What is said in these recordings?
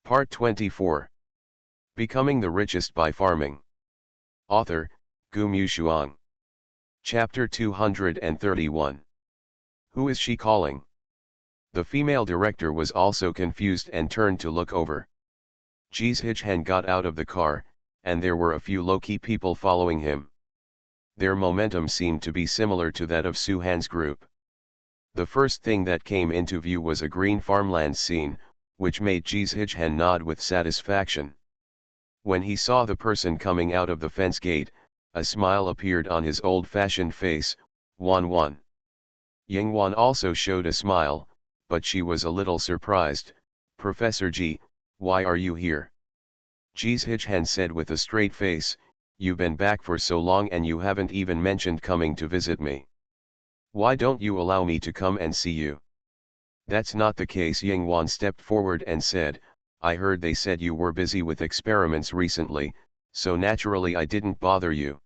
Part 24. Becoming the Richest by Farming. Author, Gumu Shuang. Chapter 231. Who is she calling? The female director was also confused and turned to look over. Ji Hijhan got out of the car, and there were a few low-key people following him. Their momentum seemed to be similar to that of Suhan's group. The first thing that came into view was a green farmland scene, which made Ji Hijhan nod with satisfaction. When he saw the person coming out of the fence gate, a smile appeared on his old-fashioned face. Wan. Yingwan also showed a smile, but she was a little surprised. Professor Ji, why are you here? Ji Hijhan said with a straight face, you've been back for so long and you haven't even mentioned coming to visit me. Why don't you allow me to come and see you? That's not the case. Yingwan stepped forward and said, I heard they said you were busy with experiments recently, so naturally I didn't bother you.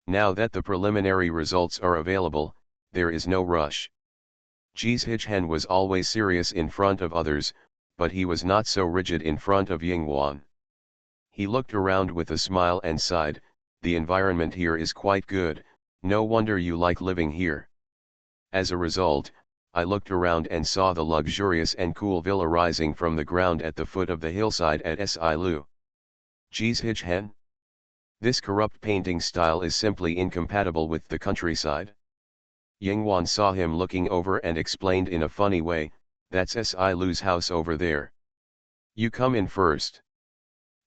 Now that the preliminary results are available, there is no rush. Ji Hijhan was always serious in front of others, but he was not so rigid in front of Yingwan. He looked around with a smile and sighed, the environment here is quite good, no wonder you like living here. As a result, I looked around and saw the luxurious and cool villa rising from the ground at the foot of the hillside at Silu. Ji Hijhan? This corrupt painting style is simply incompatible with the countryside. Yingwan saw him looking over and explained in a funny way, that's Silu's house over there. You come in first.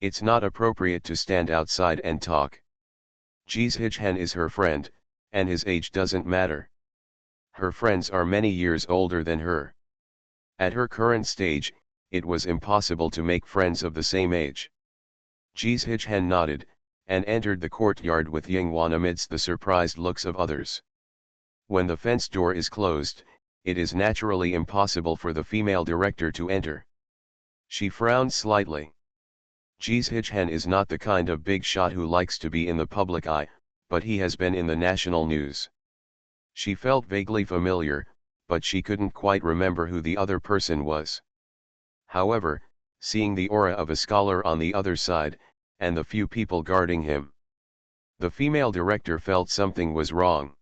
It's not appropriate to stand outside and talk. Ji Hijhan is her friend, and his age doesn't matter. Her friends are many years older than her. At her current stage, it was impossible to make friends of the same age. Ji Hijhan nodded, and entered the courtyard with Yingwan amidst the surprised looks of others. When the fence door is closed, it is naturally impossible for the female director to enter. She frowned slightly. Ji Hijhan is not the kind of big shot who likes to be in the public eye, but he has been in the national news. She felt vaguely familiar, but she couldn't quite remember who the other person was. However, seeing the aura of a scholar on the other side, and the few people guarding him, the female director felt something was wrong.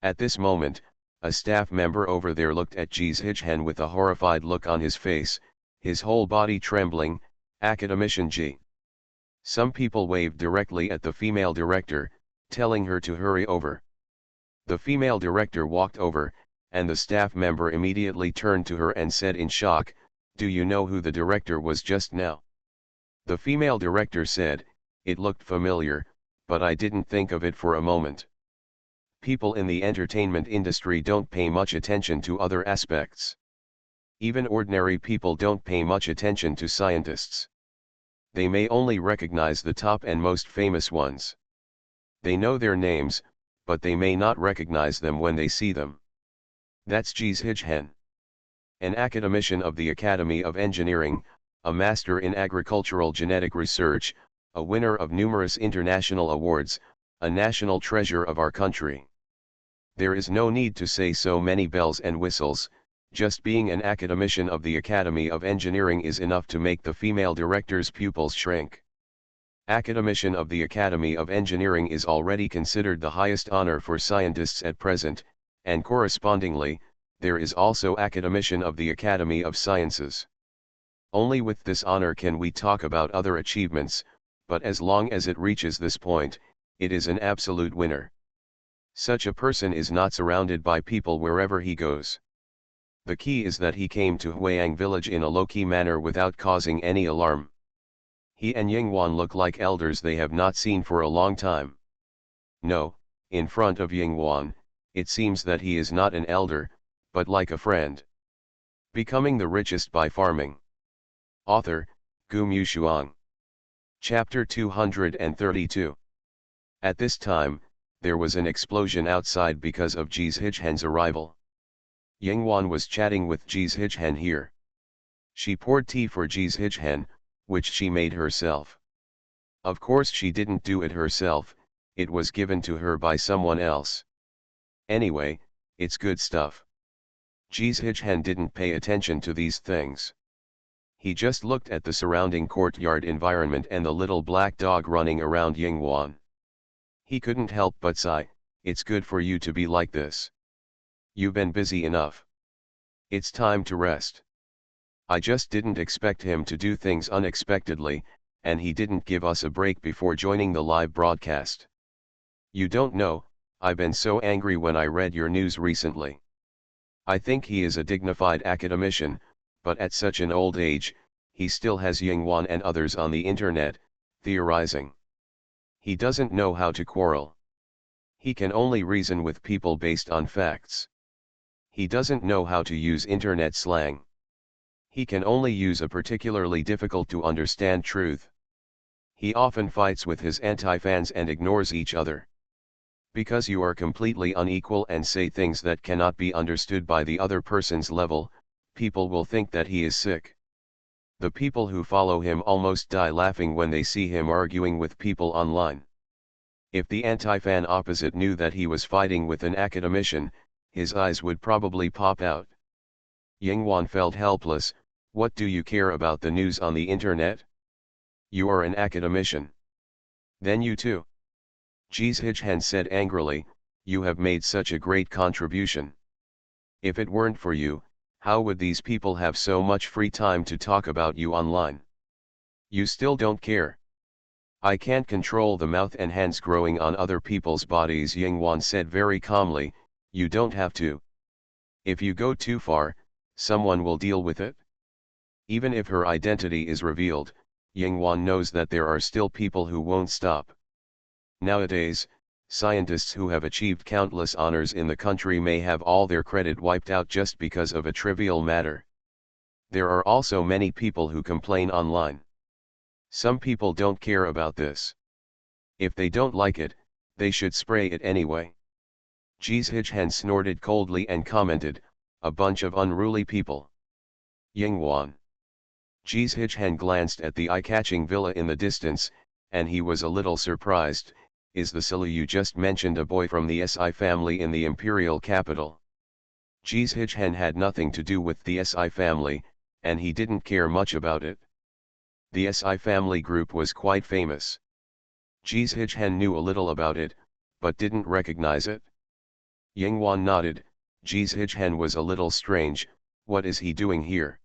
At this moment, a staff member over there looked at Ji Hijhan with a horrified look on his face, his whole body trembling. Academician Ji. Some people waved directly at the female director, telling her to hurry over. The female director walked over, and the staff member immediately turned to her and said in shock, do you know who the director was just now? The female director said, it looked familiar, but I didn't think of it for a moment. People in the entertainment industry don't pay much attention to other aspects. Even ordinary people don't pay much attention to scientists. They may only recognize the top and most famous ones. They know their names, but they may not recognize them when they see them. That's Ji Hijhan. An academician of the Academy of Engineering, a master in agricultural genetic research, a winner of numerous international awards, a national treasure of our country. There is no need to say so many bells and whistles. Just being an academician of the Academy of Engineering is enough to make the female director's pupils shrink. Academician of the Academy of Engineering is already considered the highest honor for scientists at present, and correspondingly, there is also Academician of the Academy of Sciences. Only with this honor can we talk about other achievements, but as long as it reaches this point, it is an absolute winner. Such a person is not surrounded by people wherever he goes. The key is that he came to Huayang village in a low-key manner without causing any alarm. He and Yingwan look like elders they have not seen for a long time. No, in front of Yingwan, it seems that he is not an elder, but like a friend. Becoming the Richest by Farming. Author, Gumu Shuang. Chapter 232. At this time, there was an explosion outside because of Ji Hijhan's arrival. Yingwan was chatting with Ji Hijhan here. She poured tea for Ji Hijhan, which she made herself. Of course she didn't do it herself, it was given to her by someone else. Anyway, it's good stuff. Ji Hijhan didn't pay attention to these things. He just looked at the surrounding courtyard environment and the little black dog running around Yingwan. He couldn't help but sigh, "It's good for you to be like this. You've been busy enough. It's time to rest." I just didn't expect him to do things unexpectedly, and he didn't give us a break before joining the live broadcast. "You don't know, I've been so angry when I read your news recently. I think he is a dignified academician, but at such an old age, he still has Yingwan and others on the internet, theorizing. He doesn't know how to quarrel. He can only reason with people based on facts. He doesn't know how to use internet slang. He can only use a particularly difficult to understand truth. He often fights with his anti-fans and ignores each other. Because you are completely unequal and say things that cannot be understood by the other person's level, people will think that he is sick. The people who follow him almost die laughing when they see him arguing with people online. If the anti-fan opposite knew that he was fighting with an academician, his eyes would probably pop out." Yingwan felt helpless. "What do you care about the news on the internet? You are an academician. Then you too." Jizhichen said angrily, "You have made such a great contribution. If it weren't for you, how would these people have so much free time to talk about you online? You still don't care." "I can't control the mouth and hands growing on other people's bodies," Yingwan said very calmly. "You don't have to. If you go too far, someone will deal with it." Even if her identity is revealed, Yingwan knows that there are still people who won't stop. Nowadays, scientists who have achieved countless honors in the country may have all their credit wiped out just because of a trivial matter. There are also many people who complain online. Some people don't care about this. If they don't like it, they should spray it anyway. Jizhichen snorted coldly and commented, "A bunch of unruly people." Yingwan. Jizhichen glanced at the eye-catching villa in the distance, and he was a little surprised. "Is the Silla you just mentioned a boy from the Si family in the imperial capital?" Jizhichen had nothing to do with the Si family, and he didn't care much about it. The Si family group was quite famous. Jizhichen knew a little about it, but didn't recognize it. Yingwan nodded. Jizhichen was a little strange. What is he doing here?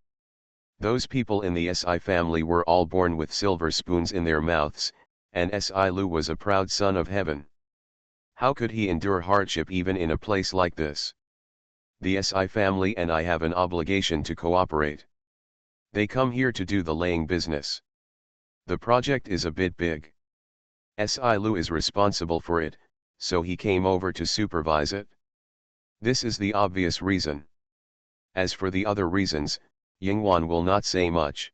Those people in the Si family were all born with silver spoons in their mouths, and Si Lu was a proud son of heaven. How could he endure hardship even in a place like this? The Si family and I have an obligation to cooperate. They come here to do the laying business. The project is a bit big. Si Lu is responsible for it, so he came over to supervise it. This is the obvious reason. As for the other reasons, Yingwan will not say much.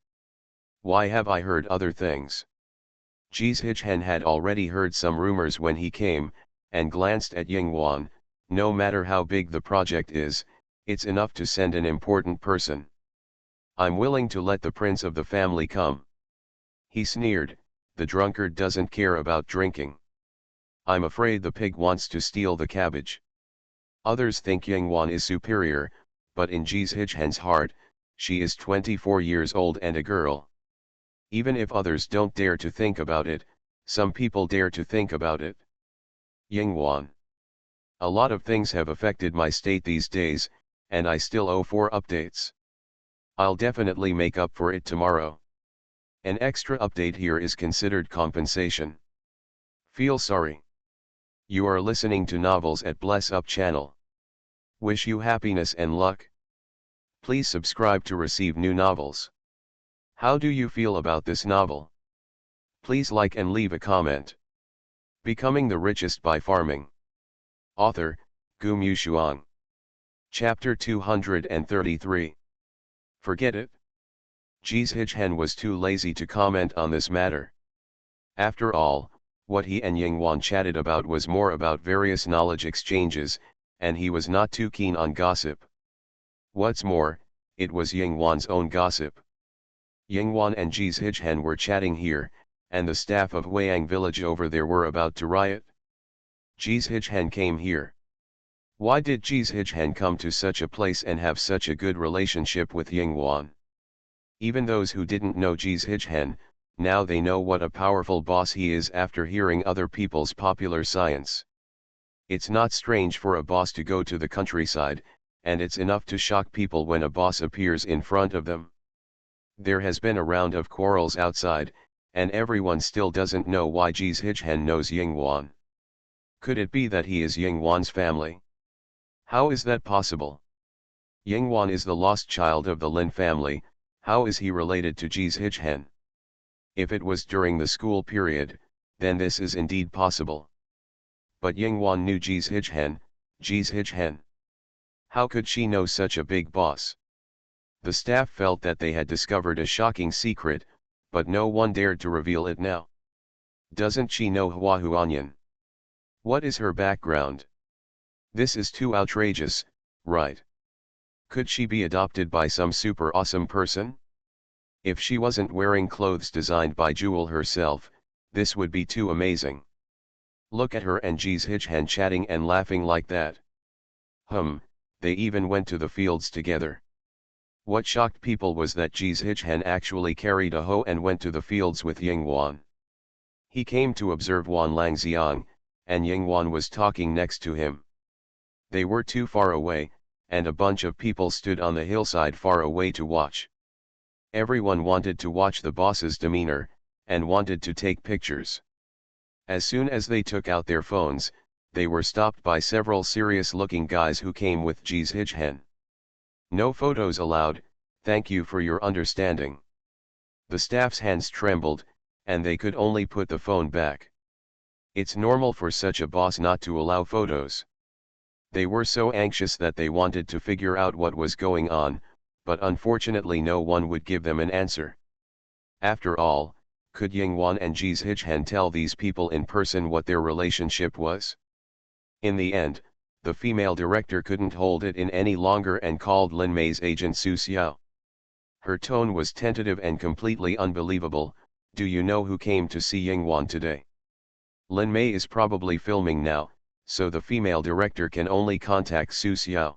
Why have I heard other things? Jizhichen had already heard some rumors when he came, and glanced at Yingwan. No matter how big the project is, it's enough to send an important person. I'm willing to let the prince of the family come. He sneered. The drunkard doesn't care about drinking. I'm afraid the pig wants to steal the cabbage. Others think Yingwan is superior, but in Jizhichen's heart, she is 24 years old and a girl. Even if others don't dare to think about it, some people dare to think about it. Yingwan. A lot of things have affected my state these days, and I still owe 4 updates. I'll definitely make up for it tomorrow. An extra update here is considered compensation. Feel sorry. You are listening to Novels at Bless Up channel. Wish you happiness and luck. Please subscribe to receive new novels. How do you feel about this novel? Please like and leave a comment. Becoming the Richest by Farming. Author, Gu Mushuang. Chapter 233. Forget it. Jizhichen was too lazy to comment on this matter. After all, what he and Yingwan chatted about was more about various knowledge exchanges, and he was not too keen on gossip. What's more, it was Yingwan's own gossip. Yingwan and Jizhichen were chatting here, and the staff of Huiyang village over there were about to riot. Jizhichen came here. Why did Jizhichen come to such a place and have such a good relationship with Yingwan? Even those who didn't know Jizhichen, now they know what a powerful boss he is after hearing other people's popular science. It's not strange for a boss to go to the countryside, and it's enough to shock people when a boss appears in front of them. There has been a round of quarrels outside, and everyone still doesn't know why Jizhichen knows Yingwan. Could it be that he is Yingwan's family? How is that possible? Yingwan is the lost child of the Lin family. How is he related to Jizhichen? If it was during the school period, then this is indeed possible. But Yingwan knew Jizhichen. How could she know such a big boss? The staff felt that they had discovered a shocking secret, but no one dared to reveal it now. Doesn't she know Hua Huanyan? What is her background? This is too outrageous, right? Could she be adopted by some super awesome person? If she wasn't wearing clothes designed by Jewel herself, this would be too amazing. Look at her and Jizhichen chatting and laughing like that. They even went to the fields together. What shocked people was that Jizhichen actually carried a hoe and went to the fields with Yingwan. He came to observe Wan Langxiang, and Yingwan was talking next to him. They were too far away, and a bunch of people stood on the hillside far away to watch. Everyone wanted to watch the boss's demeanor, and wanted to take pictures. As soon as they took out their phones, they were stopped by several serious-looking guys who came with Jizhichen. No photos allowed, thank you for your understanding. The staff's hands trembled, and they could only put the phone back. It's normal for such a boss not to allow photos. They were so anxious that they wanted to figure out what was going on, but unfortunately no one would give them an answer. After all, could Yingwan and Jizhichen tell these people in person what their relationship was? In the end, the female director couldn't hold it in any longer and called Lin Mei's agent Su Xiao. Her tone was tentative and completely unbelievable. Do you know who came to see Yingwan today? Lin Mei is probably filming now, so the female director can only contact Su Xiao.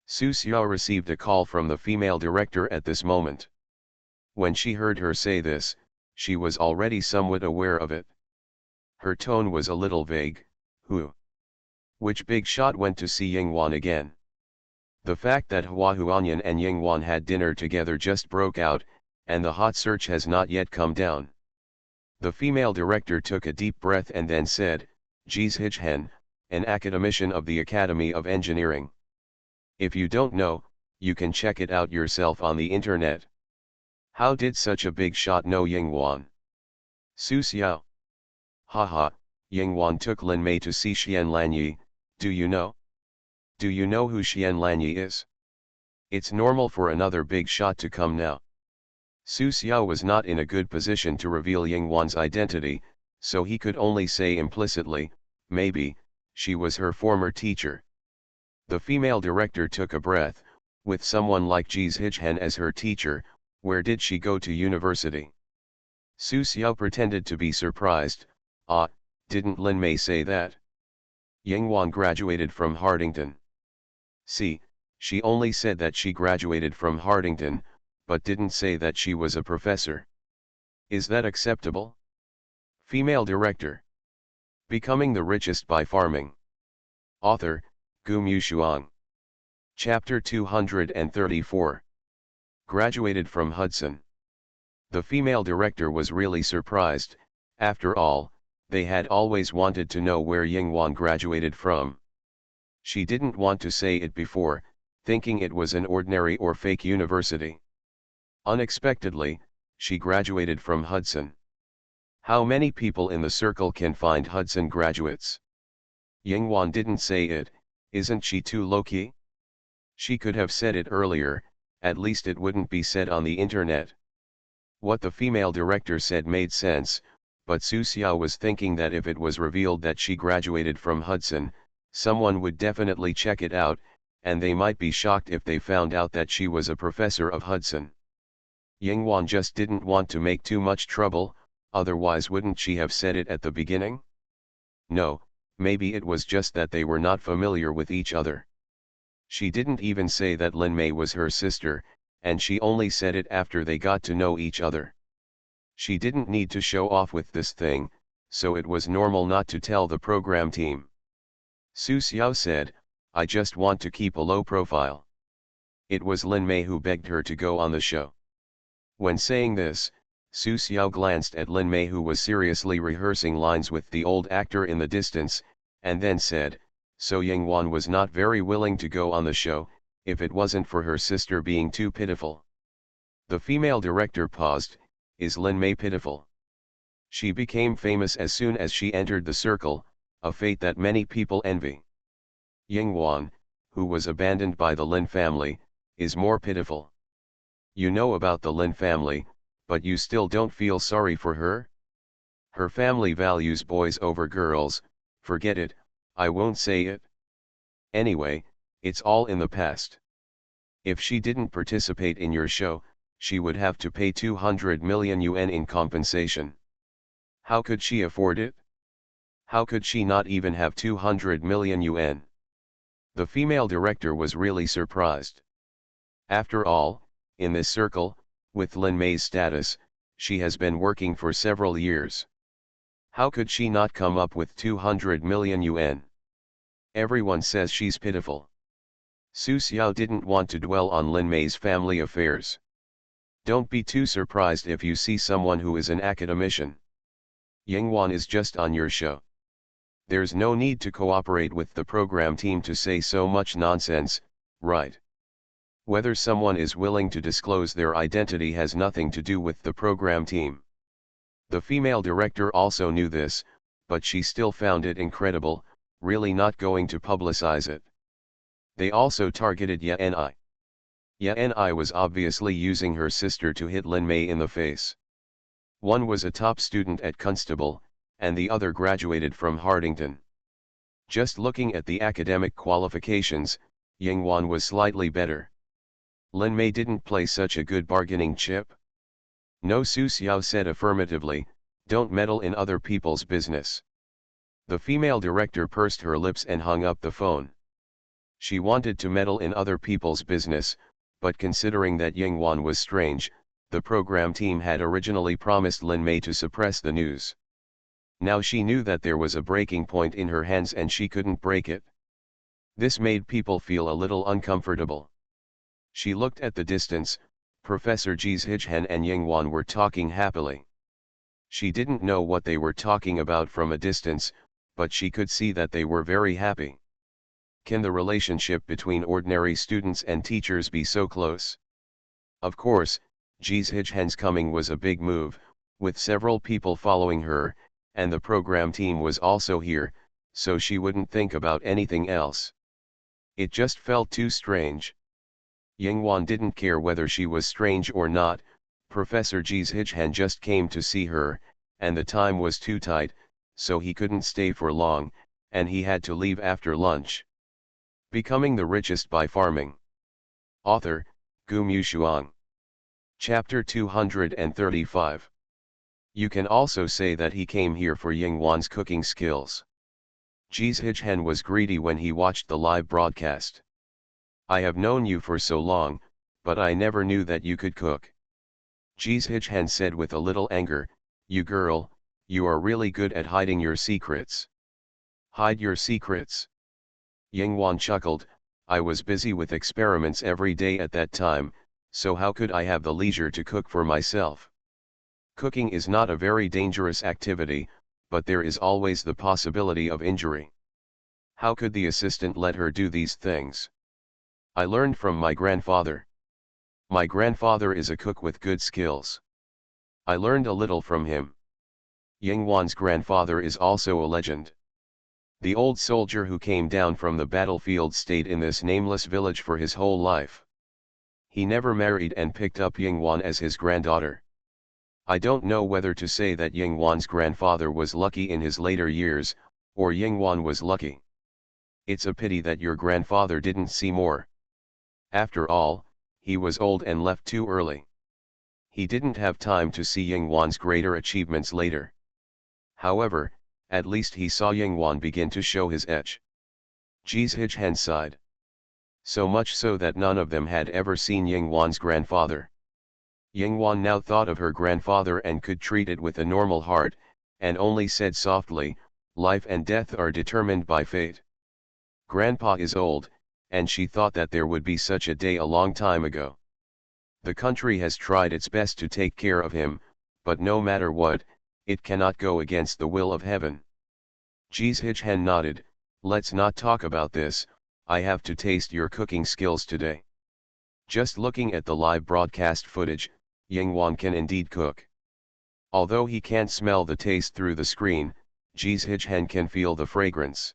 Su Xiao received a call from the female director at this moment. When she heard her say this, she was already somewhat aware of it. Her tone was a little vague. Who? Which big shot went to see Yingwan again? The fact that Hua Huanyan and Yingwan had dinner together just broke out, and the hot search has not yet come down. The female director took a deep breath and then said, Jizhichen, an academician of the Academy of Engineering. If you don't know, you can check it out yourself on the internet. How did such a big shot know Yingwan? Su Xiao. Haha, Yingwan took Lin Mei to see Xian Lanyi. Do you know? Do you know who Xian Lanyi is? It's normal for another big shot to come now. Su Xiao was not in a good position to reveal Yingwan's identity, so he could only say implicitly, maybe, she was her former teacher. The female director took a breath. With someone like Jizhichen as her teacher, where did she go to university? Su Xiao pretended to be surprised. Ah, didn't Lin Mei say that? Yingwan graduated from Hardington. See, she only said that she graduated from Hardington, but didn't say that she was a professor. Is that acceptable? Female director. Becoming the Richest by Farming. Author, Gu Mushuang. Chapter 234. Graduated from Hudson. The female director was really surprised. After all, they had always wanted to know where Yingwan graduated from. She didn't want to say it before, thinking it was an ordinary or fake university. Unexpectedly, she graduated from Hudson. How many people in the circle can find Hudson graduates? Yingwan didn't say it. Isn't she too low-key? She could have said it earlier, at least it wouldn't be said on the internet. What the female director said made sense, but Su Xiao was thinking that if it was revealed that she graduated from Hudson, someone would definitely check it out, and they might be shocked if they found out that she was a professor of Hudson. Yingwan just didn't want to make too much trouble, otherwise wouldn't she have said it at the beginning? No, maybe it was just that they were not familiar with each other. She didn't even say that Lin Mei was her sister, and she only said it after they got to know each other. She didn't need to show off with this thing, so it was normal not to tell the program team. Su Xiao said, "I just want to keep a low profile." It was Lin Mei who begged her to go on the show. When saying this, Su Xiao glanced at Lin Mei, who was seriously rehearsing lines with the old actor in the distance, and then said, "So Yingwan was not very willing to go on the show, if it wasn't for her sister being too pitiful." The female director paused. Is Lin Mei pitiful? She became famous as soon as she entered the circle, a fate that many people envy. Yingwan, who was abandoned by the Lin family, is more pitiful. You know about the Lin family, but you still don't feel sorry for her? Her family values boys over girls. Forget it, I won't say it. Anyway, it's all in the past. If she didn't participate in your show, she would have to pay 200 million yuan in compensation. How could she afford it? How could she not even have 200 million yuan? The female director was really surprised. After all, in this circle, with Lin Mei's status, she has been working for several years. How could she not come up with 200 million yuan? Everyone says she's pitiful. Su Xiao didn't want to dwell on Lin Mei's family affairs. Don't be too surprised if you see someone who is an academician. Yingwan is just on your show. There's no need to cooperate with the program team to say so much nonsense, right? Whether someone is willing to disclose their identity has nothing to do with the program team. The female director also knew this, but she still found it incredible, really not going to publicize it. They also targeted Ye-ni. Ye-ni was obviously using her sister to hit Lin Mei in the face. One was a top student at Constable, and the other graduated from Hardington. Just looking at the academic qualifications, Yingwan was slightly better. Lin Mei didn't play such a good bargaining chip. No, Su Xiao said affirmatively, don't meddle in other people's business. The female director pursed her lips and hung up the phone. She wanted to meddle in other people's business, but considering that Yingwan was strange, the program team had originally promised Lin Mei to suppress the news. Now she knew that there was a breaking point in her hands and she couldn't break it. This made people feel a little uncomfortable. She looked at the distance. Professor Jizhichen and Yingwan were talking happily. She didn't know what they were talking about from a distance, but she could see that they were very happy. Can the relationship between ordinary students and teachers be so close? Of course, Jizhichen's coming was a big move, with several people following her, and the program team was also here, so she wouldn't think about anything else. It just felt too strange. Yingwan didn't care whether she was strange or not. Professor Jizhichen just came to see her, and the time was too tight, so he couldn't stay for long, and he had to leave after lunch. Becoming the Richest by Farming. Author, Gu Mushuang. Chapter 235. You can also say that he came here for Yingwan's cooking skills. Jizhichen was greedy when he watched the live broadcast. I have known you for so long, but I never knew that you could cook. Jizhichen said with a little anger, you girl, you are really good at hiding your secrets. Hide your secrets? Yingwan chuckled, I was busy with experiments every day at that time, so how could I have the leisure to cook for myself? Cooking is not a very dangerous activity, but there is always the possibility of injury. How could the assistant let her do these things? I learned from my grandfather. My grandfather is a cook with good skills. I learned a little from him. Yingwan's grandfather is also a legend. The old soldier who came down from the battlefield stayed in this nameless village for his whole life. He never married and picked up Yingwan as his granddaughter. I don't know whether to say that Yingwan's grandfather was lucky in his later years, or Yingwan was lucky. It's a pity that your grandfather didn't see more. After all, he was old and left too early. He didn't have time to see Yingwan's greater achievements later. However, at least he saw Yingwan begin to show his edge. Jizhichen sighed. So much so that none of them had ever seen Yingwan's grandfather. Yingwan now thought of her grandfather and could treat it with a normal heart, and only said softly, "Life and death are determined by fate. Grandpa is old," and she thought that there would be such a day a long time ago. The country has tried its best to take care of him, but no matter what, it cannot go against the will of heaven. Jizhichen nodded, "Let's not talk about this, I have to taste your cooking skills today." Just looking at the live broadcast footage, Yingwan can indeed cook. Although he can't smell the taste through the screen, Jizhichen can feel the fragrance.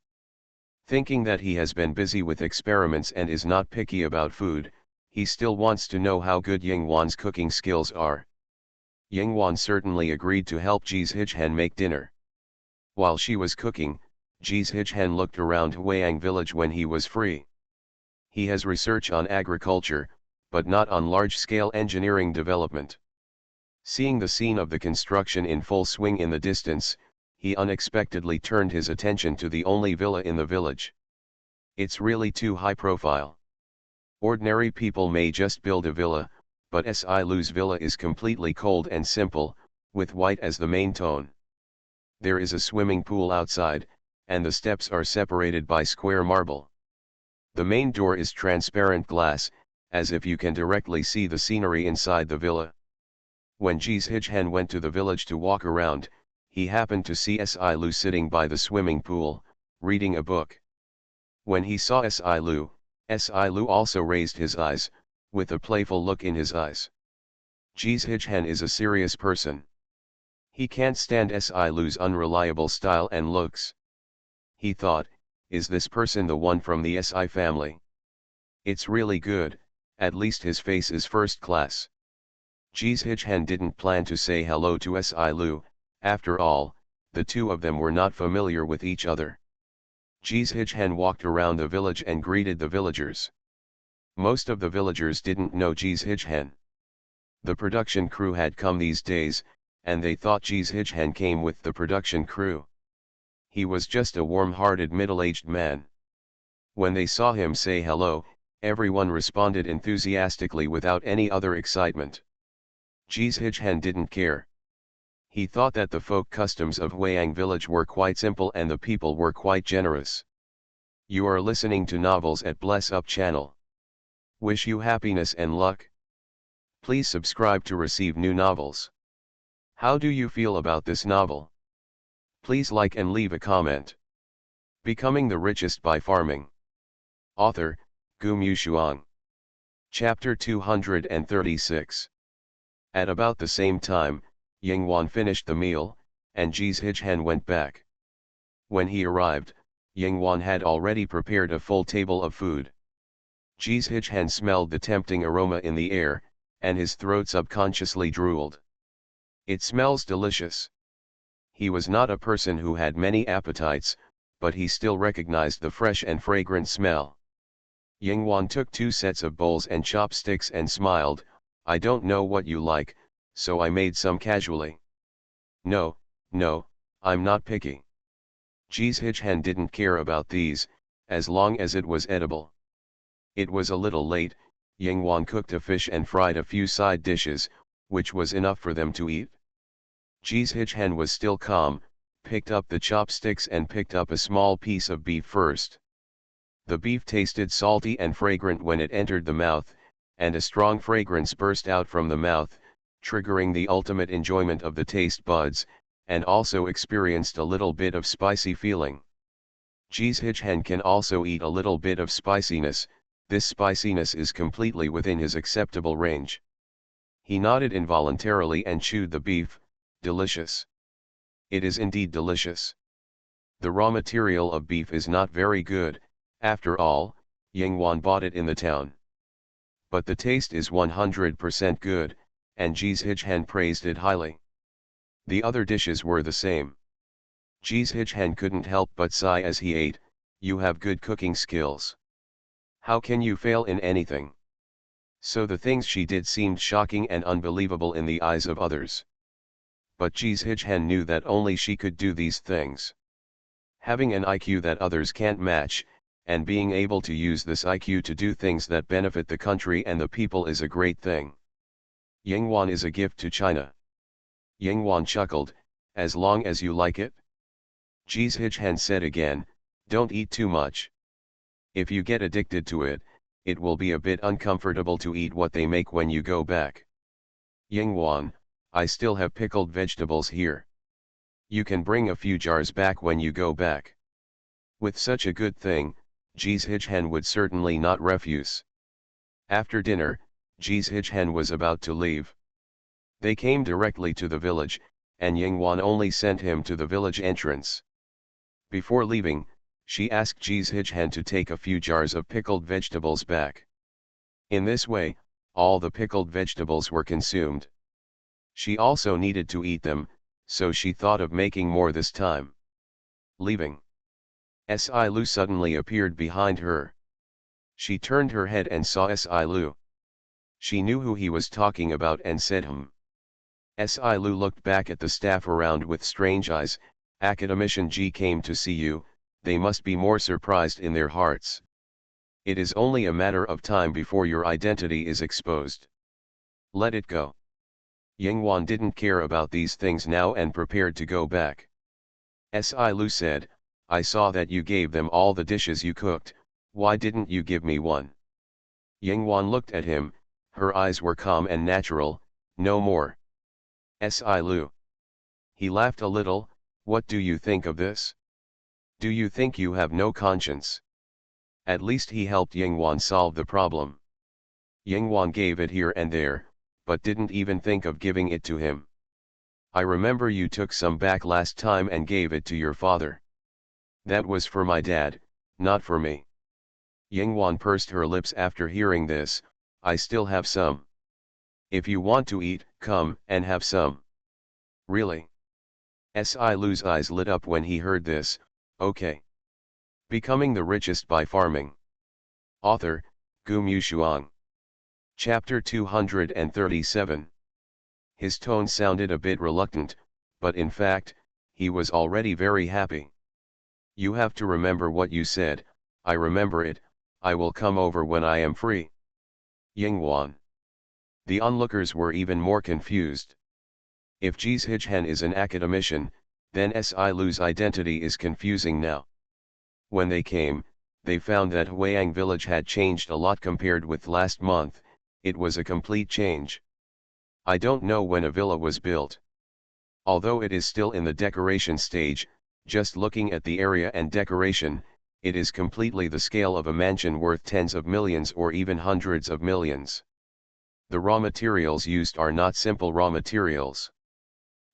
Thinking that he has been busy with experiments and is not picky about food, he still wants to know how good Yingwan's cooking skills are. Yingwan certainly agreed to help Jizhichen make dinner. While she was cooking, Jizhichen looked around Huayang village when he was free. He has research on agriculture, but not on large-scale engineering development. Seeing the scene of the construction in full swing in the distance, he unexpectedly turned his attention to the only villa in the village. It's really too high profile. Ordinary people may just build a villa, but Si Lu's villa is completely cold and simple, with white as the main tone. There is a swimming pool outside, and the steps are separated by square marble. The main door is transparent glass, as if you can directly see the scenery inside the villa. When Jizhichen went to the village to walk around, he happened to see Si Lu sitting by the swimming pool, reading a book. When he saw Si Lu also raised his eyes, with a playful look in his eyes. Jizhichen is a serious person. He can't stand Si Lu's unreliable style and looks. He thought, is this person the one from the Si family? It's really good, at least his face is first class. Jizhichen didn't plan to say hello to Si Lu, after all, the two of them were not familiar with each other. Jizhichen walked around the village and greeted the villagers. Most of the villagers didn't know Jizhichen. The production crew had come these days, and they thought Jizhichen came with the production crew. He was just a warm-hearted middle-aged man. When they saw him say hello, everyone responded enthusiastically without any other excitement. Jizhichen didn't care. He thought that the folk customs of Huayang village were quite simple and the people were quite generous. You are listening to Novels at Bless Up channel. Wish you happiness and luck. Please subscribe to receive new novels. How do you feel about this novel? Please like and leave a comment. Becoming the Richest by Farming. Author, Gu Mushuang. Chapter 236. At about the same time, Yingwan finished the meal, and Jizhichen went back. When he arrived, Yingwan had already prepared a full table of food. Jizhichen smelled the tempting aroma in the air, and his throat subconsciously drooled. It smells delicious. He was not a person who had many appetites, but he still recognized the fresh and fragrant smell. Yingwan took 2 sets of bowls and chopsticks and smiled, "I don't know what you like, so I made some casually." No, I'm not picky." Jizhichen didn't care about these, as long as it was edible. It was a little late. Yingwan cooked a fish and fried a few side dishes, which was enough for them to eat. Jizhichen was still calm, picked up the chopsticks and picked up a small piece of beef first. The beef tasted salty and fragrant when it entered the mouth, and a strong fragrance burst out from the mouth, triggering the ultimate enjoyment of the taste buds, and also experienced a little bit of spicy feeling. Jizhichen can also eat a little bit of spiciness. This spiciness is completely within his acceptable range. He nodded involuntarily and chewed the beef. Delicious. It is indeed delicious. The raw material of beef is not very good, after all, Yingwan bought it in the town. But the taste is 100% good, and Jizhichen praised it highly. The other dishes were the same. Jizhichen couldn't help but sigh as he ate. You have good cooking skills. How can you fail in anything? So the things she did seemed shocking and unbelievable in the eyes of others. But Jizhichen knew that only she could do these things. Having an IQ that others can't match, and being able to use this IQ to do things that benefit the country and the people is a great thing. Yingwan is a gift to China. Yingwan chuckled, as long as you like it. Jizhichen said again, don't eat too much. If you get addicted to it, it will be a bit uncomfortable to eat what they make when you go back. Yingwan, I still have pickled vegetables here. You can bring a few jars back when you go back. With such a good thing, Jizhichen would certainly not refuse. After dinner, Jizhichen was about to leave. They came directly to the village, and Yingwan only sent him to the village entrance. Before leaving, she asked Jizhichen to take a few jars of pickled vegetables back. In this way, all the pickled vegetables were consumed. She also needed to eat them, so she thought of making more this time. Leaving. Si Lu suddenly appeared behind her. She turned her head and saw Si Lu. She knew who he was talking about and said Si Lu looked back at the staff around with strange eyes. Academician G came to see you, they must be more surprised in their hearts. It is only a matter of time before your identity is exposed. Let it go. Yingwan didn't care about these things now and prepared to go back. Si Lu said, I saw that you gave them all the dishes you cooked, why didn't you give me one? Yingwan looked at him, her eyes were calm and natural, no more. Si Lu. He laughed a little, what do you think of this? Do you think you have no conscience? At least he helped Yingwan solve the problem. Yingwan gave it here and there, but didn't even think of giving it to him. I remember you took some back last time and gave it to your father. That was for my dad, not for me. Yingwan pursed her lips after hearing this, I still have some. If you want to eat, come and have some. Really? Si Lu's eyes lit up when he heard this, okay. Becoming the Richest by Farming. Author, Gu Mushuang. Chapter 237. His tone sounded a bit reluctant, but in fact, he was already very happy. You have to remember what you said, I remember it, I will come over when I am free. Yingwan. The onlookers were even more confused. If Jizhichen is an academician, then Si Lu's identity is confusing now. When they came, they found that Huayang village had changed a lot compared with last month, it was a complete change. I don't know when a villa was built. Although it is still in the decoration stage, just looking at the area and decoration, it is completely the scale of a mansion worth tens of millions or even hundreds of millions. The raw materials used are not simple raw materials.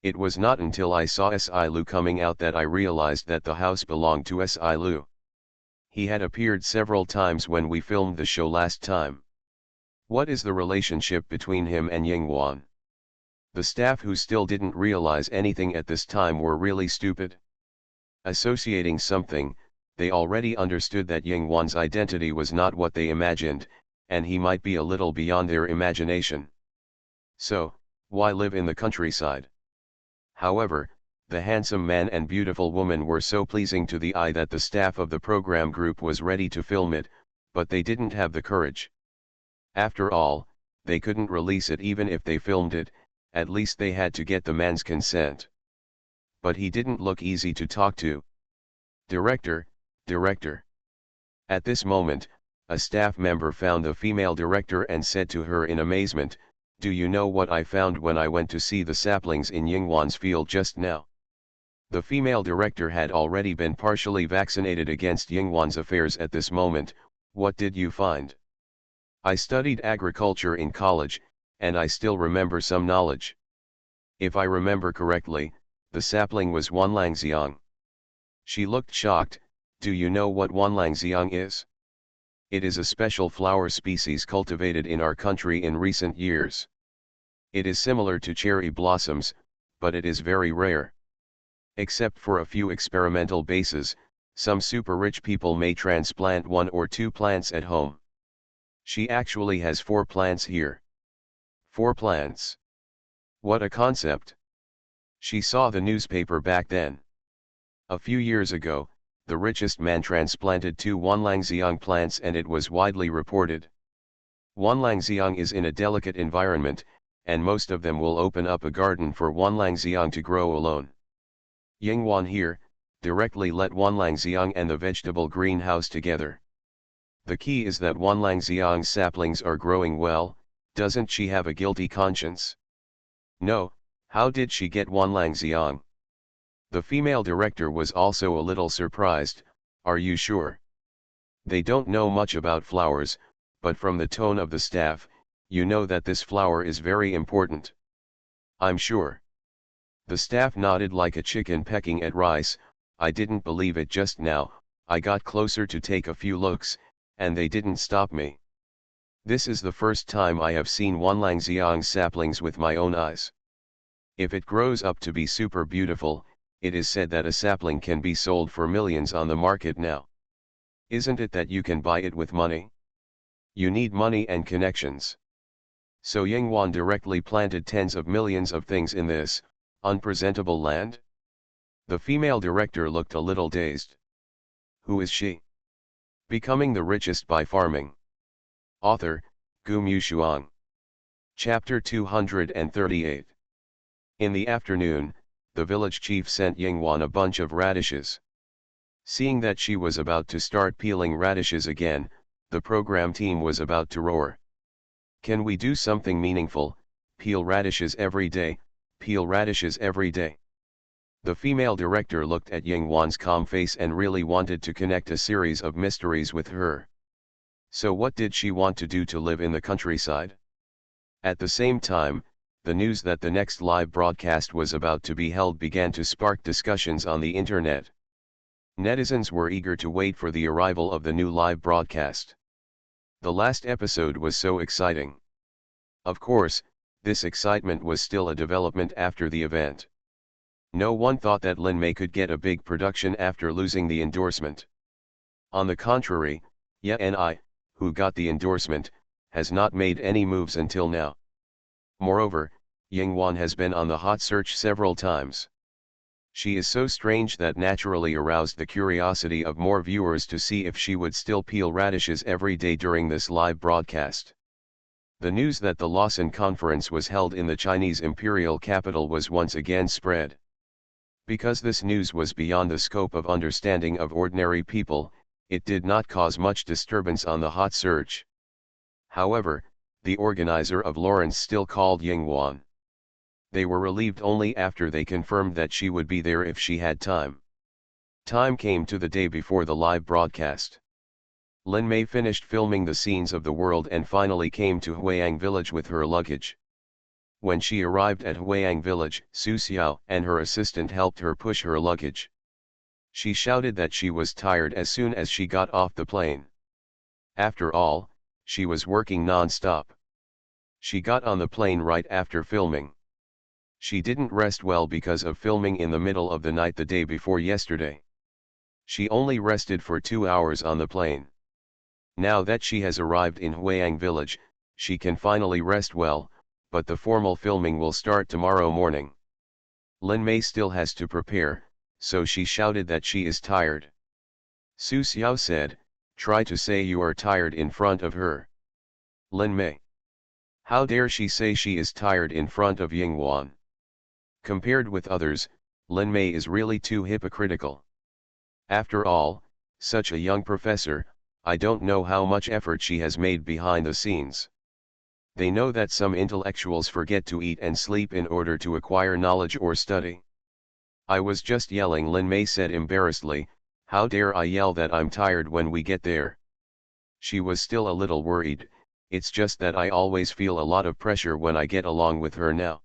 It was not until I saw Si Lu coming out that I realized that the house belonged to Si Lu. He had appeared several times when we filmed the show last time. What is the relationship between him and Yingwan? The staff who still didn't realize anything at this time were really stupid. Associating something, they already understood that Yingwan's identity was not what they imagined, and he might be a little beyond their imagination. So, why live in the countryside? However, the handsome man and beautiful woman were so pleasing to the eye that the staff of the program group was ready to film it, but they didn't have the courage. After all, they couldn't release it even if they filmed it, at least they had to get the man's consent. But he didn't look easy to talk to. Director, director. At this moment, a staff member found the female director and said to her in amazement, do you know what I found when I went to see the saplings in Yingwan's field just now? The female director had already been partially vaccinated against Yingwan's affairs at this moment, what did you find? I studied agriculture in college, and I still remember some knowledge. If I remember correctly, the sapling was Wanlangxiang. She looked shocked, do you know what Wanlangxiang is? It is a special flower species cultivated in our country in recent years. It is similar to cherry blossoms, but it is very rare. Except for a few experimental bases, some super rich people may transplant 1 or 2 plants at home. She actually has 4 plants here. 4 plants. What a concept. She saw the newspaper back then. A few years ago, the richest man transplanted 2 Wanlangxiang plants and it was widely reported. Wanlangxiang is in a delicate environment, and most of them will open up a garden for Wanlangxiang to grow alone. Yingwan here, directly let Wanlangxiang and the vegetable greenhouse together. The key is that Wanlangxiang's saplings are growing well. Doesn't she have a guilty conscience? No, how did she get Wanlangxiang? The female director was also a little surprised. Are you sure? They don't know much about flowers, but from the tone of the staff, you know that this flower is very important. I'm sure. The staff nodded like a chicken pecking at rice. I didn't believe it just now. I got closer to take a few looks, and they didn't stop me. This is the first time I have seen Wanlangxiang's saplings with my own eyes. If it grows up to be super beautiful, it is said that a sapling can be sold for millions on the market now. Isn't it that you can buy it with money? You need money and connections. So Yingwan directly planted tens of millions of things in this unpresentable land? The female director looked a little dazed. Who is she? Becoming the richest by farming. Author, Gu Mushuang. Chapter 238. In the afternoon, the village chief sent Yingwan a bunch of radishes. Seeing that she was about to start peeling radishes again, the program team was about to roar. Can we do something meaningful? Peel radishes every day, peel radishes every day. The female director looked at Yingwan's calm face and really wanted to connect a series of mysteries with her. So what did she want to do to live in the countryside? At the same time, the news that the next live broadcast was about to be held began to spark discussions on the internet. Netizens were eager to wait for the arrival of the new live broadcast. The last episode was so exciting. Of course, this excitement was still a development after the event. No one thought that Lin Mei could get a big production after losing the endorsement. On the contrary, Ye Ni, who got the endorsement, has not made any moves until now. Moreover, Yingwan has been on the hot search several times. She is so strange that naturally aroused the curiosity of more viewers to see if she would still peel radishes every day during this live broadcast. The news that the Lawson Conference was held in the Chinese imperial capital was once again spread. Because this news was beyond the scope of understanding of ordinary people, it did not cause much disturbance on the hot search. However, the organizer of Lawrence still called Yingwan. They were relieved only after they confirmed that she would be there if she had time. Time came to the day before the live broadcast. Lin Mei finished filming the scenes of the world and finally came to Huayang village with her luggage. When she arrived at Huayang village, Su Xiao and her assistant helped her push her luggage. She shouted that she was tired as soon as she got off the plane. After all, she was working non-stop. She got on the plane right after filming. She didn't rest well because of filming in the middle of the night the day before yesterday. She only rested for 2 hours on the plane. Now that she has arrived in Huayang village, she can finally rest well, but the formal filming will start tomorrow morning. Lin Mei still has to prepare, so she shouted that she is tired. Su Xiao said, "Try to say you are tired in front of her." Lin Mei. How dare she say she is tired in front of Yingwan? Compared with others, Lin Mei is really too hypocritical. After all, such a young professor, I don't know how much effort she has made behind the scenes. They know that some intellectuals forget to eat and sleep in order to acquire knowledge or study. I was just yelling, Lin Mei said embarrassedly. How dare I yell that I'm tired when we get there? She was still a little worried. It's just that I always feel a lot of pressure when I get along with her now.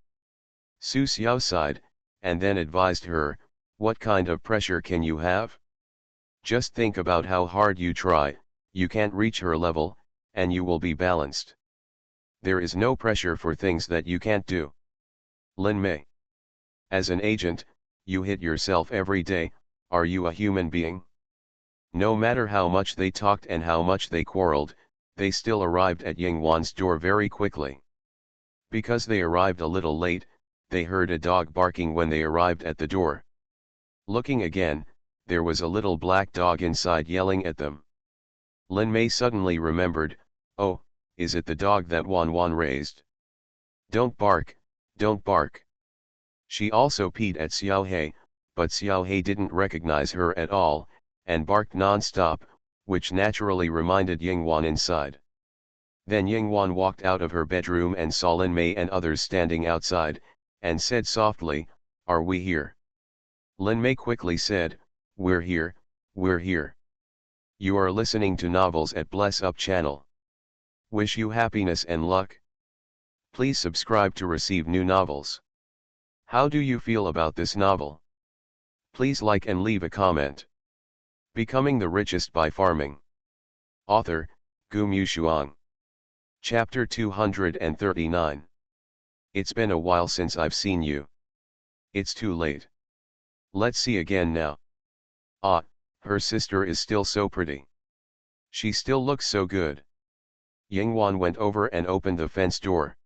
Su Xiao sighed, and then advised her, what kind of pressure can you have? Just think about how hard you try, you can't reach her level, and you will be balanced. There is no pressure for things that you can't do. Lin Mei. As an agent, you hit yourself every day. Are you a human being? No matter how much they talked and how much they quarreled, they still arrived at Yingwan's door very quickly. Because they arrived a little late, they heard a dog barking when they arrived at the door. Looking again, there was a little black dog inside yelling at them. Lin Mei suddenly remembered, oh, is it the dog that Wan Wan raised? Don't bark, don't bark. She also peed at Xiao He, but Xiao He didn't recognize her at all, and barked non-stop, which naturally reminded Yingwan inside. Then Yingwan walked out of her bedroom and saw Lin Mei and others standing outside, and said softly, "Are we here?" Lin Mei quickly said, "We're here, we're here. You are listening to novels at Bless Up channel. Wish you happiness and luck. Please subscribe to receive new novels. How do you feel about this novel? Please like and leave a comment." Becoming the Richest by Farming. Author, Gu Mushuang. Chapter 239. It's been a while since I've seen you. It's too late. Let's see again now. Ah, her sister is still so pretty. She still looks so good. Yingwan went over and opened the fence door.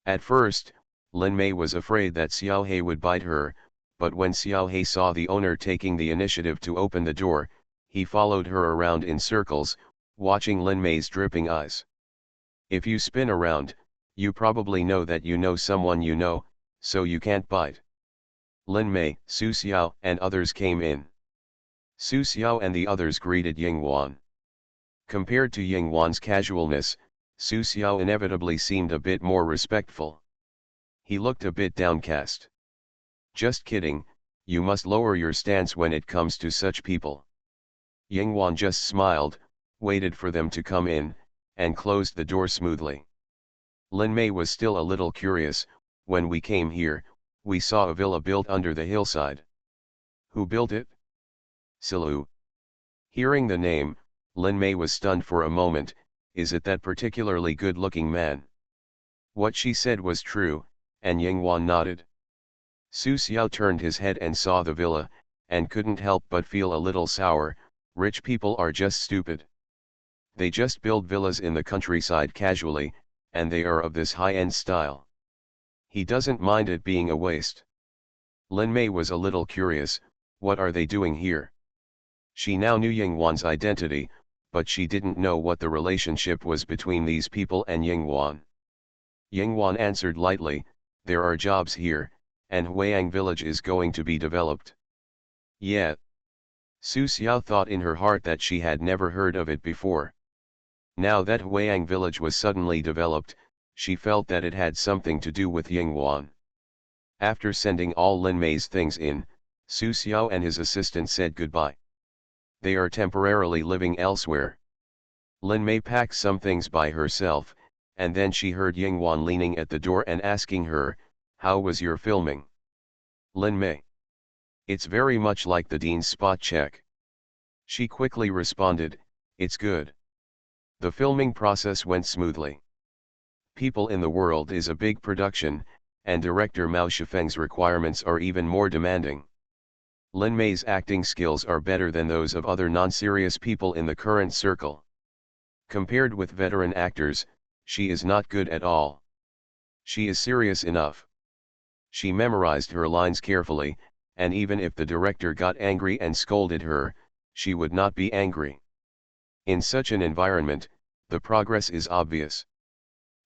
At first, Lin Mei was afraid that Xiao He would bite her, but when Xiao He saw the owner taking the initiative to open the door, he followed her around in circles, watching Lin Mei's dripping eyes. If you spin around, you probably know that you know someone you know, so you can't bite. Lin Mei, Su Xiao and others came in. Su Xiao and the others greeted Yingwan. Compared to Yingwan's casualness, Su Xiao inevitably seemed a bit more respectful. He looked a bit downcast. Just kidding, you must lower your stance when it comes to such people. Yingwan just smiled, waited for them to come in, and closed the door smoothly. Lin Mei was still a little curious. When we came here, we saw a villa built under the hillside. Who built it? Silu. Hearing the name, Lin Mei was stunned for a moment. Is it that particularly good-looking man? What she said was true, and Yingwan nodded. Su Xiao turned his head and saw the villa, and couldn't help but feel a little sour. Rich people are just stupid. They just build villas in the countryside casually, and they are of this high-end style. He doesn't mind it being a waste. Lin Mei was a little curious. What are they doing here? She now knew Yingwan's identity, but she didn't know what the relationship was between these people and Yingwan. Yingwan answered lightly, there are jobs here, and Huiyang village is going to be developed. Yeah. Su Xiao thought in her heart that she had never heard of it before. Now that Huiyang village was suddenly developed, she felt that it had something to do with Yingwan. After sending all Lin Mei's things in, Su Xiao and his assistant said goodbye. They are temporarily living elsewhere. Lin Mei packed some things by herself, and then she heard Yingwan leaning at the door and asking her, "How was your filming?" Lin Mei. "It's very much like the Dean's spot check." She quickly responded, "It's good." The filming process went smoothly. People in the World is a big production, and director Mao Shifeng's requirements are even more demanding. Lin Mei's acting skills are better than those of other non-serious people in the current circle. Compared with veteran actors, she is not good at all. She is serious enough. She memorized her lines carefully, and even if the director got angry and scolded her, she would not be angry. In such an environment, the progress is obvious.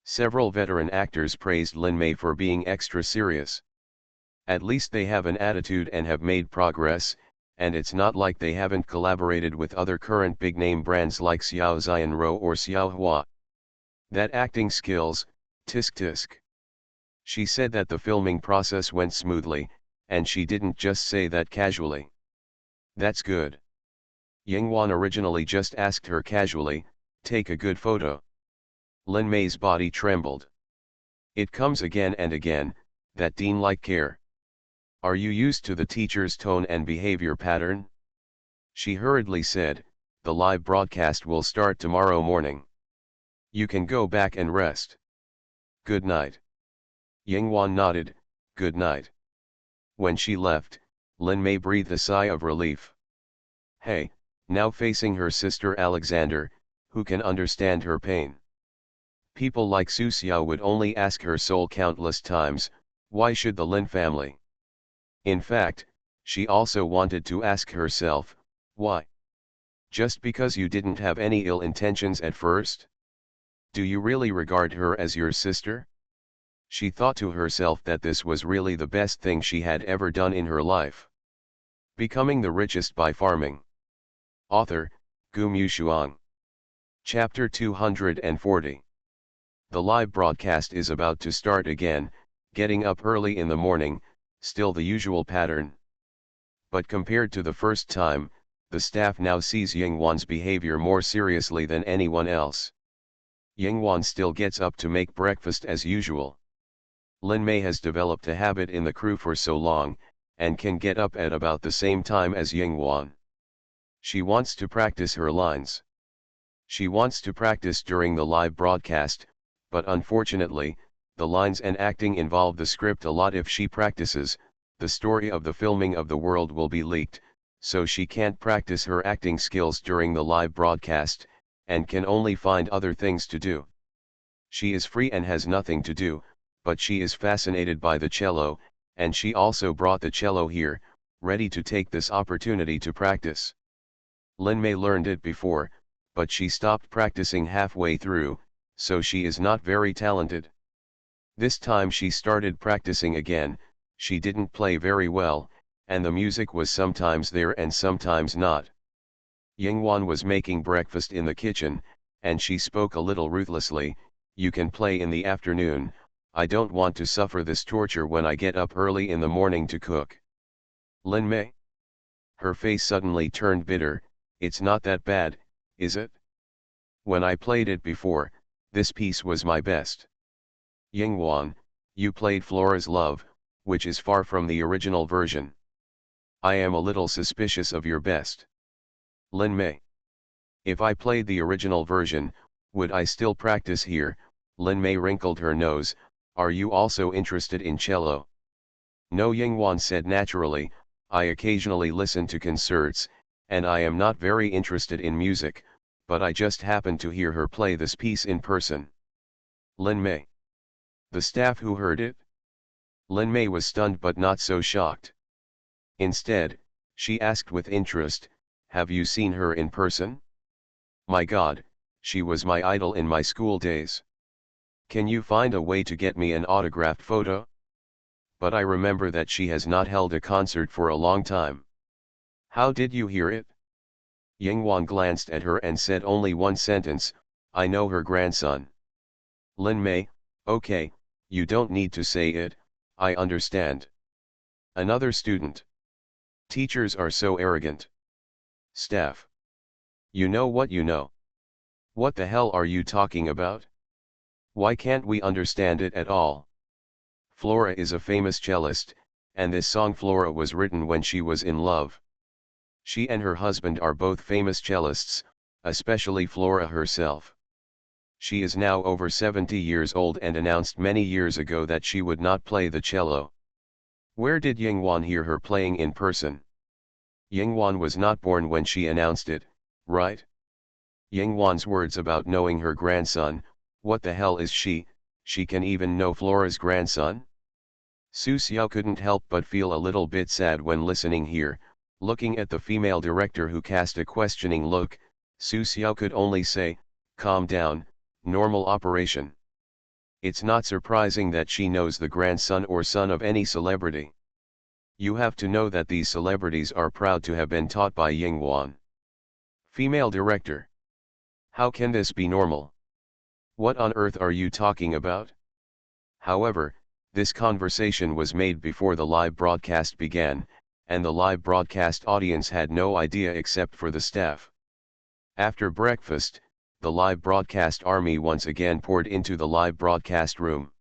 Several veteran actors praised Lin Mei for being extra serious. At least they have an attitude and have made progress, and it's not like they haven't collaborated with other current big-name brands like Xiao Xianro or Xiao Hua. That acting skills, tisk tisk. She said that the filming process went smoothly, and she didn't just say that casually. That's good. Yingwan originally just asked her casually, "Take a good photo." Lin Mei's body trembled. It comes again and again, that Dean-like care. Are you used to the teacher's tone and behavior pattern? She hurriedly said, "The live broadcast will start tomorrow morning. You can go back and rest. Good night." Yingwan nodded, "Good night." When she left, Lin Mei breathed a sigh of relief. Hey, now facing her sister Alexander, who can understand her pain. People like Su Xiao would only ask her soul countless times, why should the Lin family? In fact, She also wanted to ask herself, why? Just because you didn't have any ill intentions at first? Do you really regard her as your sister? She thought to herself that this was really the best thing she had ever done in her life. Becoming the Richest by Farming. Author, Gu Mushuang. Chapter 240. The live broadcast is about to start again, getting up early in the morning, still the usual pattern. But compared to the first time, the staff now sees Yingwan's behavior more seriously than anyone else. Yingwan still gets up to make breakfast as usual. Lin Mei has developed a habit in the crew for so long, and can get up at about the same time as Yingwan. She wants to practice her lines. She wants to practice during the live broadcast, but unfortunately, the lines and acting involve the script a lot. If she practices, the story of the filming of the world will be leaked, so she can't practice her acting skills during the live broadcast, and can only find other things to do. She is free and has nothing to do, but she is fascinated by the cello, and she also brought the cello here, ready to take this opportunity to practice. Lin Mei learned it before, but she stopped practicing halfway through, so she is not very talented. This time she started practicing again. She didn't play very well, and the music was sometimes there and sometimes not. Yingwan was making breakfast in the kitchen, and she spoke a little ruthlessly, "You can play in the afternoon, I don't want to suffer this torture when I get up early in the morning to cook." Lin Mei? Her face suddenly turned bitter. "It's not that bad, is it? When I played it before, this piece was my best." "Yingwan, you played Flora's Love, which is far from the original version. I am a little suspicious of your best." Lin Mei: "If I played the original version, would I still practice here?" Lin Mei wrinkled her nose. "Are you also interested in cello?" "No," Yingwan said naturally, "I occasionally listen to concerts, and I am not very interested in music, but I just happened to hear her play this piece in person." Lin Mei: "The staff who heard it?" Lin Mei was stunned but not so shocked. Instead, she asked with interest, "Have you seen her in person?" "My God, she was my idol in my school days. Can you find a way to get me an autographed photo? But I remember that she has not held a concert for a long time." "How did you hear it?" Yingwan glanced at her and said only one sentence, "I know her grandson." Lin Mei: "Okay, you don't need to say it, I understand." Another student: "Teachers are so arrogant." Staff: "You know what you know. What the hell are you talking about? Why can't we understand it at all? Flora is a famous cellist, and this song Flora was written when she was in love. She and her husband are both famous cellists, especially Flora herself. She is now over 70 years old and announced many years ago that she would not play the cello. Where did Yingwan hear her playing in person? Yingwan was not born when she announced it, right? Yingwan's words about knowing her grandson, what the hell is she can even know Flora's grandson?" Su Xiao couldn't help but feel a little bit sad when listening here. Looking at the female director who cast a questioning look, Su Xiao could only say, "Calm down, normal operation. It's not surprising that she knows the grandson or son of any celebrity. You have to know that these celebrities are proud to have been taught by Yingwan." Female director: "How can this be normal? What on earth are you talking about?" However, this conversation was made before the live broadcast began, and the live broadcast audience had no idea except for the staff. After breakfast, the live broadcast army once again poured into the live broadcast room.